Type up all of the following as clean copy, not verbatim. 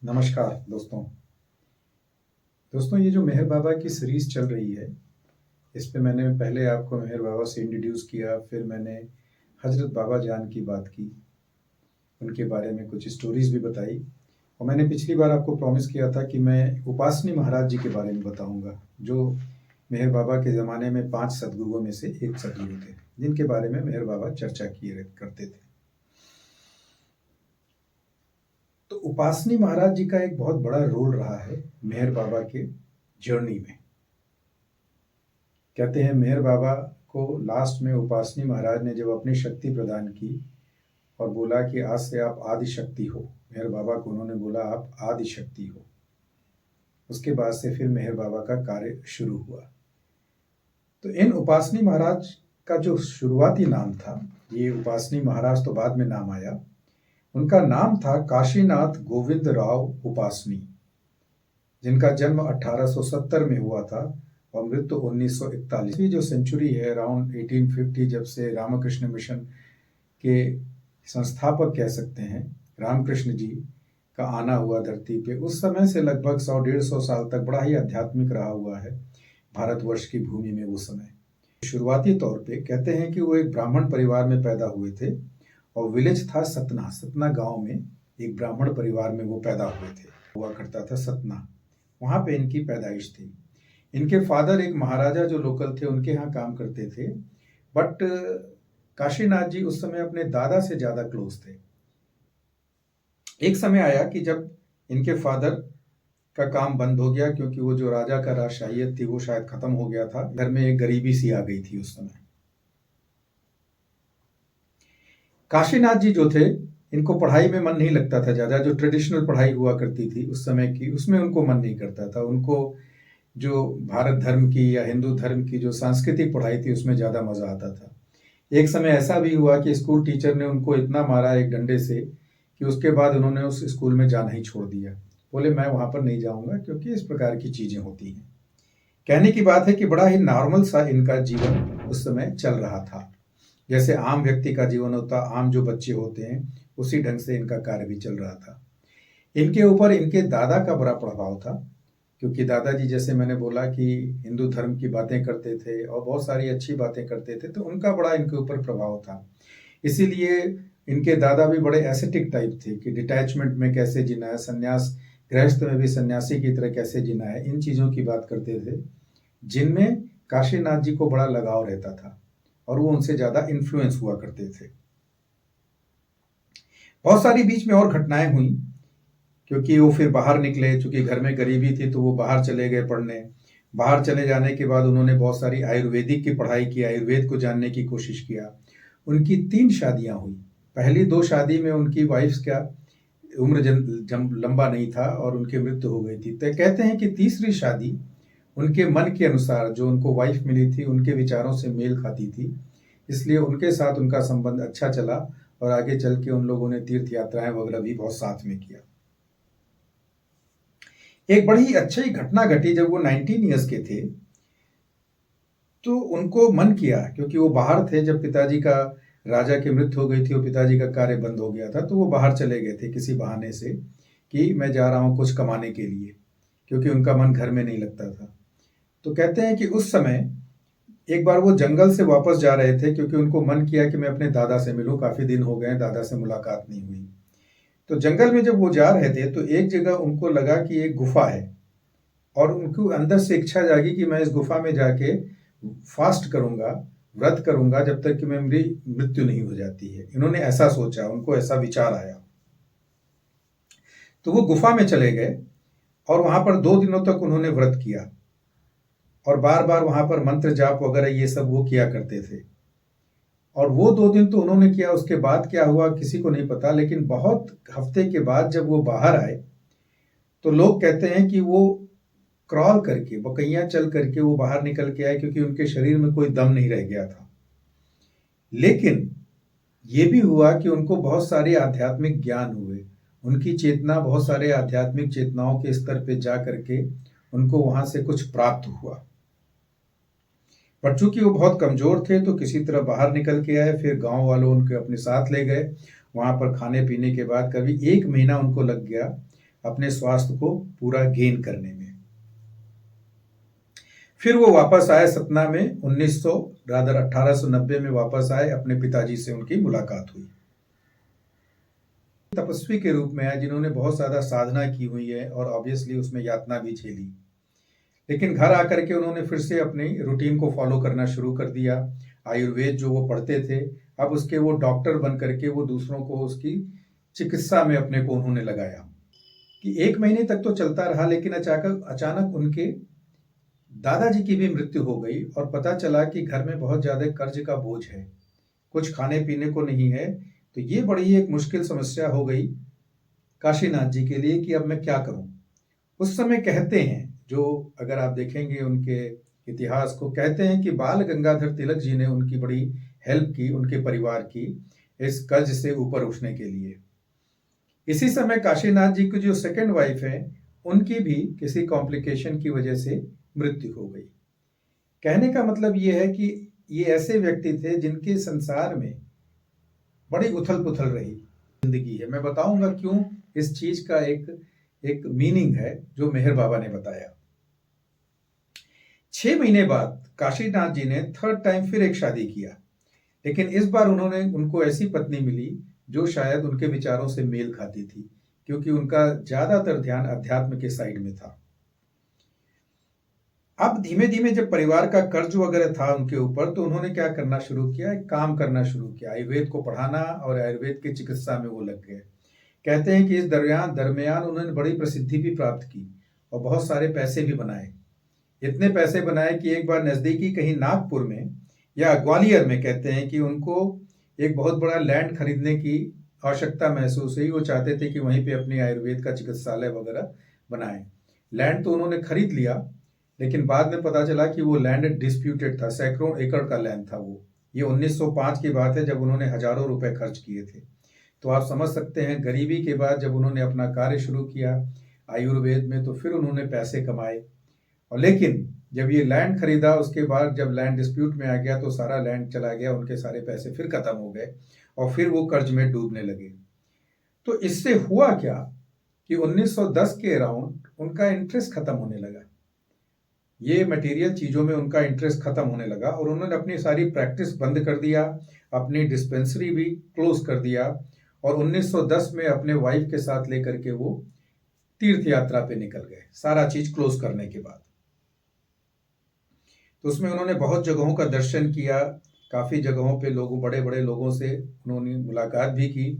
नमस्कार दोस्तों। ये जो मेहर बाबा की सीरीज़ चल रही है, इस पे मैंने पहले आपको मेहर बाबा से इंट्रोड्यूस किया, फिर मैंने हज़रत बाबा जान की बात की, उनके बारे में कुछ स्टोरीज़ भी बताई और मैंने पिछली बार आपको प्रॉमिस किया था कि मैं उपासनी महाराज जी के बारे में बताऊँगा, जो मेहर बाबा के ज़माने में 5 सद्गुरुओं में से एक सद्गुरु थे, जिनके बारे में मेहर बाबा चर्चा किए करते थे। तो उपासनी महाराज जी का एक बहुत बड़ा रोल रहा है मेहर बाबा के जर्नी में। कहते हैं मेहर बाबा को लास्ट में उपासनी महाराज ने जब अपनी शक्ति प्रदान की और बोला कि आज से आप आदि शक्ति हो, मेहर बाबा को उन्होंने बोला आप आदि शक्ति हो। उसके बाद से फिर मेहर बाबा का कार्य शुरू हुआ। तो इन उपासनी महाराज का जो शुरुआती नाम था, ये उपासनी महाराज तो बाद में नाम आया, उनका नाम था काशीनाथ गोविंद राव उपासनी, जिनका जन्म 1870 में हुआ था और मृत्यु 1941। जो सेंचुरी है अराउंड 1850, जब से रामकृष्ण मिशन के संस्थापक कह सकते हैं रामकृष्ण जी का आना हुआ धरती पे, उस समय से लगभग 100-150 साल तक बड़ा ही आध्यात्मिक रहा हुआ है भारतवर्ष की भूमि में। वो समय शुरुआती तौर पे कहते हैं कि वो एक ब्राह्मण परिवार में पैदा हुए थे और विलेज था सतना। सतना गांव में एक ब्राह्मण परिवार में वो पैदा हुए थे, हुआ करता था सतना, वहाँ पे इनकी पैदाइश थी। इनके फादर एक महाराजा जो लोकल थे उनके यहाँ काम करते थे, बट काशीनाथ जी उस समय अपने दादा से ज़्यादा क्लोज थे। एक समय आया कि जब इनके फादर का काम बंद हो गया, क्योंकि वो जो राजा का राजशाहियत थी वो शायद खत्म हो गया था, घर में एक गरीबी सी आ गई थी उस समय। काशीनाथ जी जो थे, इनको पढ़ाई में मन नहीं लगता था ज़्यादा, जो ट्रेडिशनल पढ़ाई हुआ करती थी उस समय की, उसमें उनको मन नहीं करता था। उनको जो भारत धर्म की या हिंदू धर्म की जो सांस्कृतिक पढ़ाई थी उसमें ज़्यादा मज़ा आता था। एक समय ऐसा भी हुआ कि स्कूल टीचर ने उनको इतना मारा एक डंडे से कि उसके बाद उन्होंने उस स्कूल में जाना ही छोड़ दिया। बोले मैं वहाँ पर नहीं जाऊँगा क्योंकि इस प्रकार की चीज़ें होती हैं। कहने की बात है कि बड़ा ही नॉर्मल सा इनका जीवन उस समय चल रहा था, जैसे आम व्यक्ति का जीवन होता, आम जो बच्चे होते हैं उसी ढंग से इनका कार्य भी चल रहा था। इनके ऊपर इनके दादा का बड़ा प्रभाव था, क्योंकि दादाजी जैसे मैंने बोला कि हिंदू धर्म की बातें करते थे और बहुत सारी अच्छी बातें करते थे, तो उनका बड़ा इनके ऊपर प्रभाव था। इसीलिए इनके दादा भी बड़े एसेटिक टाइप थे कि डिटैचमेंट में कैसे जीना है, संन्यास, गृहस्थ में भी सन्यासी की तरह कैसे जीना है, इन चीज़ों की बात करते थे, जिनमें काशीनाथ जी को बड़ा लगाव रहता था और वो उनसे ज़्यादा इन्फ्लुएंस हुआ करते थे। बहुत सारी बीच में और घटनाएं हुई, क्योंकि वो फिर बाहर निकले, चूंकि घर में गरीबी थी तो वो बाहर चले गए पढ़ने। बाहर चले जाने के बाद उन्होंने बहुत सारी आयुर्वेदिक की पढ़ाई की, आयुर्वेद को जानने की कोशिश किया। उनकी 3 शादियां हुई। पहली 2 शादी में उनकी वाइफ का उम्र लंबा नहीं था और उनकी मृत्यु हो गई थी। तो कहते हैं कि तीसरी शादी उनके मन के अनुसार, जो उनको वाइफ मिली थी उनके विचारों से मेल खाती थी, इसलिए उनके साथ उनका संबंध अच्छा चला और आगे चल के उन लोगों ने तीर्थ यात्राएं वगैरह भी बहुत साथ में किया। एक बड़ी अच्छी घटना घटी जब वो 19 ईयर्स के थे, तो उनको मन किया, क्योंकि वो बाहर थे जब पिताजी का, राजा की मृत्यु हो गई थी और पिताजी का कार्य बंद हो गया था, तो वो बाहर चले गए थे किसी बहाने से कि मैं जा रहा हूँ कुछ कमाने के लिए, क्योंकि उनका मन घर में नहीं लगता था। तो कहते हैं कि उस समय एक बार वो जंगल से वापस जा रहे थे, क्योंकि उनको मन किया कि मैं अपने दादा से मिलूं, काफ़ी दिन हो गए दादा से मुलाकात नहीं हुई। तो जंगल में जब वो जा रहे थे तो एक जगह उनको लगा कि एक गुफा है और उनको अंदर से इच्छा जागी कि मैं इस गुफा में जाके फास्ट करूंगा, व्रत करूंगा जब तक कि मेरी मृत्यु नहीं हो जाती है। इन्होंने ऐसा सोचा, उनको ऐसा विचार आया, तो वो गुफा में चले गए और वहां पर 2 दिनों तक उन्होंने व्रत किया और बार बार वहां पर मंत्र जाप वगैरह ये सब वो किया करते थे। और वो 2 दिन तो उन्होंने किया, उसके बाद क्या हुआ किसी को नहीं पता। लेकिन बहुत हफ्ते के बाद जब वो बाहर आए तो लोग कहते हैं कि वो क्रॉल करके, बकैया चल करके वो बाहर निकल के आए, क्योंकि उनके शरीर में कोई दम नहीं रह गया था। लेकिन ये भी हुआ कि उनको बहुत सारे आध्यात्मिक ज्ञान हुए, उनकी चेतना बहुत सारे आध्यात्मिक चेतनाओं के स्तर पे जा करके उनको वहां से कुछ प्राप्त हुआ। पर चूंकि वो बहुत कमजोर थे तो किसी तरह बाहर निकल के आए। फिर गांव वालों उनके अपने साथ ले गए। वहां पर खाने पीने के बाद कभी 1 महीना उनको लग गया अपने स्वास्थ्य को पूरा गेन करने में। फिर वो वापस आए सतना में 1900 रादर 1890 में वापस आए, अपने पिताजी से उनकी मुलाकात हुई। तपस्वी के रूप में आए जिन्होंने बहुत ज़्यादा साधना की हुई है और ऑब्वियसली उसमें यातना भी झेली, लेकिन घर आकर के उन्होंने फिर से अपनी रूटीन को फॉलो करना शुरू कर दिया। आयुर्वेद जो वो पढ़ते थे, अब उसके वो डॉक्टर बन करके वो दूसरों को उसकी चिकित्सा में अपने को उन्होंने लगाया कि 1 महीने तक तो चलता रहा, लेकिन अचानक उनके दादाजी की भी मृत्यु हो गई और पता चला कि घर में बहुत ज़्यादा कर्ज का बोझ है, कुछ खाने पीने को नहीं है। तो ये बड़ी एक मुश्किल समस्या हो गई काशीनाथ जी के लिए कि अब मैं क्या करूं। उस समय कहते हैं, जो अगर आप देखेंगे उनके इतिहास को, कहते हैं कि बाल गंगाधर तिलक जी ने उनकी बड़ी हेल्प की, उनके परिवार की, इस कर्ज से ऊपर उठने के लिए। इसी समय काशीनाथ जी की जो सेकंड वाइफ है, उनकी भी किसी कॉम्प्लिकेशन की वजह से मृत्यु हो गई। कहने का मतलब ये है कि ये ऐसे व्यक्ति थे जिनके संसार में बड़ी उथल पुथल रही जिंदगी है। मैं बताऊंगा क्यों, इस चीज का एक मीनिंग है जो मेहर बाबा ने बताया। 6 महीने बाद काशीनाथ जी ने थर्ड टाइम फिर एक शादी किया, लेकिन इस बार उनको ऐसी पत्नी मिली जो शायद उनके विचारों से मेल खाती थी, क्योंकि उनका ज्यादातर ध्यान अध्यात्म के साइड में था। अब धीमे धीमे जब परिवार का कर्ज वगैरह था उनके ऊपर, तो उन्होंने क्या करना शुरू किया, एक काम करना शुरू किया, आयुर्वेद को पढ़ाना, और आयुर्वेद की चिकित्सा में वो लग गए। कहते हैं कि इस दरमियान उन्होंने बड़ी प्रसिद्धि भी प्राप्त की और बहुत सारे पैसे भी बनाए। इतने पैसे बनाए कि एक बार नज़दीकी कहीं नागपुर में या ग्वालियर में, कहते हैं कि उनको एक बहुत बड़ा लैंड खरीदने की आवश्यकता महसूस हुई। वो चाहते थे कि वहीं पे अपनी आयुर्वेद का चिकित्सालय वगैरह बनाएं। लैंड तो उन्होंने खरीद लिया, लेकिन बाद में पता चला कि वो लैंड डिस्प्यूटेड था, सैकड़ों एकड़ का लैंड था वो। ये 1905 की बात है, जब उन्होंने हजारों रुपए खर्च किए थे। तो आप समझ सकते हैं, गरीबी के बाद जब उन्होंने अपना कार्य शुरू किया आयुर्वेद में, तो फिर उन्होंने पैसे कमाए। और लेकिन जब ये लैंड खरीदा, उसके बाद जब लैंड डिस्प्यूट में आ गया, तो सारा लैंड चला गया, उनके सारे पैसे फिर खत्म हो गए और फिर वो कर्ज में डूबने लगे। तो इससे हुआ क्या कि 1910 के अराउंड उनका इंटरेस्ट खत्म होने लगा, ये मटेरियल चीज़ों में उनका इंटरेस्ट खत्म होने लगा और उन्होंने अपनी सारी प्रैक्टिस बंद कर दिया, अपनी डिस्पेंसरी भी क्लोज कर दिया, और 1910 में अपने वाइफ के साथ लेकर के वो तीर्थ यात्रा पे निकल गए, सारा चीज क्लोज करने के बाद। तो उसमें उन्होंने बहुत जगहों का दर्शन किया, काफी जगहों पे लोगों, बड़े बड़े लोगों से उन्होंने मुलाकात भी की।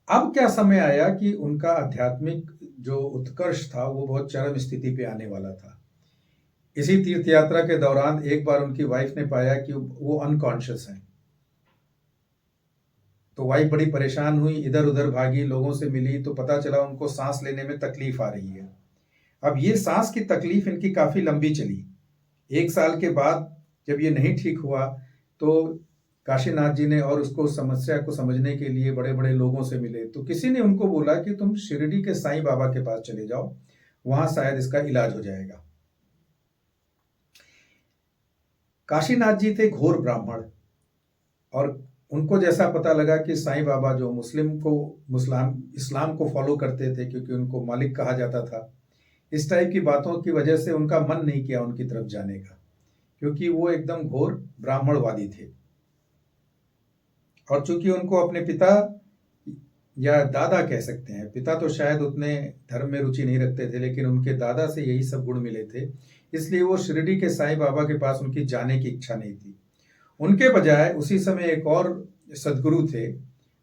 अब क्या समय आया कि उनका आध्यात्मिक जो उत्कर्ष था वो बहुत चरम स्थिति पे आने वाला था। इसी तीर्थ यात्रा के दौरान एक बार उनकी वाइफ ने पाया कि वो अनकॉन्शियस हैं। तो वाइफ बड़ी परेशान हुई, इधर उधर भागी, लोगों से मिली, तो पता चला उनको सांस लेने में तकलीफ आ रही है। अब ये सांस की तकलीफ इनकी काफी लंबी चली। 1 साल के बाद जब ये नहीं ठीक हुआ, तो काशीनाथ जी ने और उसको समस्या को समझने के लिए बड़े बड़े लोगों से मिले, तो किसी ने उनको बोला कि तुम शिरडी के साईं बाबा के पास चले जाओ, वहां शायद इसका इलाज हो जाएगा। काशीनाथ जी थे घोर ब्राह्मण, और उनको जैसा पता लगा कि साईं बाबा जो इस्लाम को फॉलो करते थे, क्योंकि उनको मालिक कहा जाता था, इस टाइप की बातों की वजह से उनका मन नहीं किया उनकी तरफ जाने का, क्योंकि वो एकदम घोर ब्राह्मणवादी थे। और चूंकि उनको अपने पिता या दादा कह सकते हैं, पिता तो शायद उतने धर्म में रुचि नहीं रखते थे, लेकिन उनके दादा से यही सब गुण मिले थे, इसलिए वो शिरडी के साईं बाबा के पास उनकी जाने की इच्छा नहीं थी। उनके बजाय उसी समय एक और सदगुरु थे,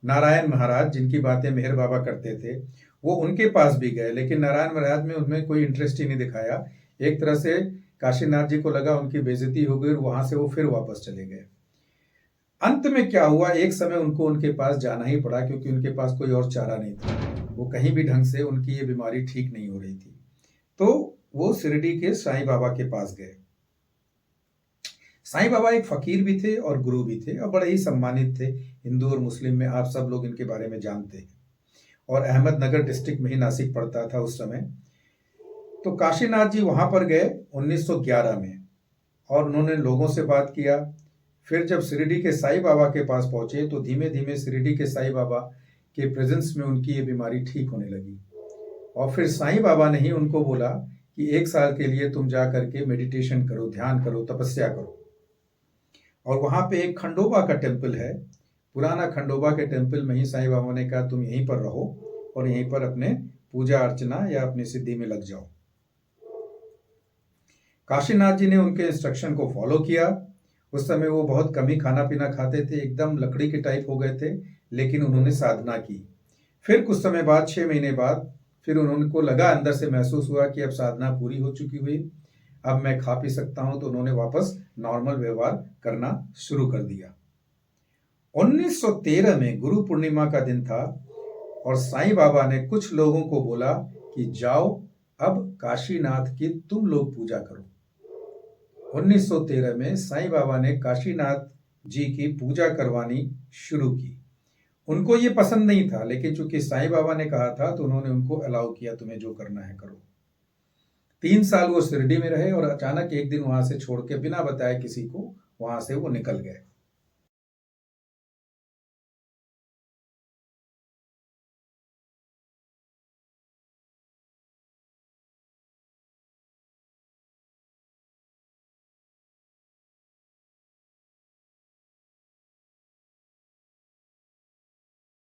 नारायण महाराज, जिनकी बातें मेहर बाबा करते थे, वो उनके पास भी गए, लेकिन नारायण महाराज में उनमें कोई इंटरेस्ट ही नहीं दिखाया। एक तरह से काशीनाथ जी को लगा उनकी बेइज्जती हो गई और वहां से वो फिर वापस चले गए। अंत में क्या हुआ, एक समय उनको उनके पास जाना ही पड़ा, क्योंकि उनके पास कोई और चारा नहीं था, वो कहीं भी ढंग से उनकी ये बीमारी ठीक नहीं हो रही थी। तो वो शिरडी के साईं बाबा के पास गए। साईं बाबा एक फकीर भी थे और गुरु भी थे, और बड़े ही सम्मानित थे हिंदू और मुस्लिम में, आप सब लोग इनके बारे में जानते हैं। और अहमदनगर डिस्ट्रिक्ट में ही नासिक पड़ता था उस समय। तो काशीनाथ जी वहां पर गए 1911 में, और उन्होंने लोगों से बात किया। फिर जब शिरडी के साईं बाबा के पास पहुंचे, तो धीमे धीमे शिरडी के साईं बाबा के प्रेजेंस में उनकी ये बीमारी ठीक होने लगी। और फिर साईं बाबा ने ही उनको बोला कि 1 साल के लिए तुम जा करके मेडिटेशन करो, ध्यान करो, तपस्या करो। और वहाँ पे एक खंडोबा का टेम्पल है, पुराना खंडोबा के टेम्पल में ही साईं बाबा ने कहा तुम यहीं पर रहो और यहीं पर अपने पूजा अर्चना या अपनी सिद्धि में लग जाओ। काशीनाथ जी ने उनके इंस्ट्रक्शन को फॉलो किया। उस समय वो बहुत कम ही खाना पीना खाते थे, एकदम लकड़ी के टाइप हो गए थे, लेकिन उन्होंने साधना की। फिर कुछ समय बाद, 6 महीने बाद, फिर उनको लगा, अंदर से महसूस हुआ कि अब साधना पूरी हो चुकी हुई, अब मैं खा पी सकता हूं, तो उन्होंने वापस नॉर्मल व्यवहार करना शुरू कर दिया। 1913 में गुरु पूर्णिमा का दिन था और साईं बाबा ने कुछ लोगों को बोला कि जाओ अब काशीनाथ की तुम लोग पूजा करो। 1913 में साईं बाबा ने काशीनाथ जी की पूजा करवानी शुरू की। उनको ये पसंद नहीं था, लेकिन चूंकि साईं बाबा ने कहा था तो उन्होंने उनको अलाउ किया, तुम्हें जो करना है करो। 3 साल वो शिरडी में रहे और अचानक एक दिन वहां से छोड़ के बिना बताए किसी को वहां से वो निकल गए।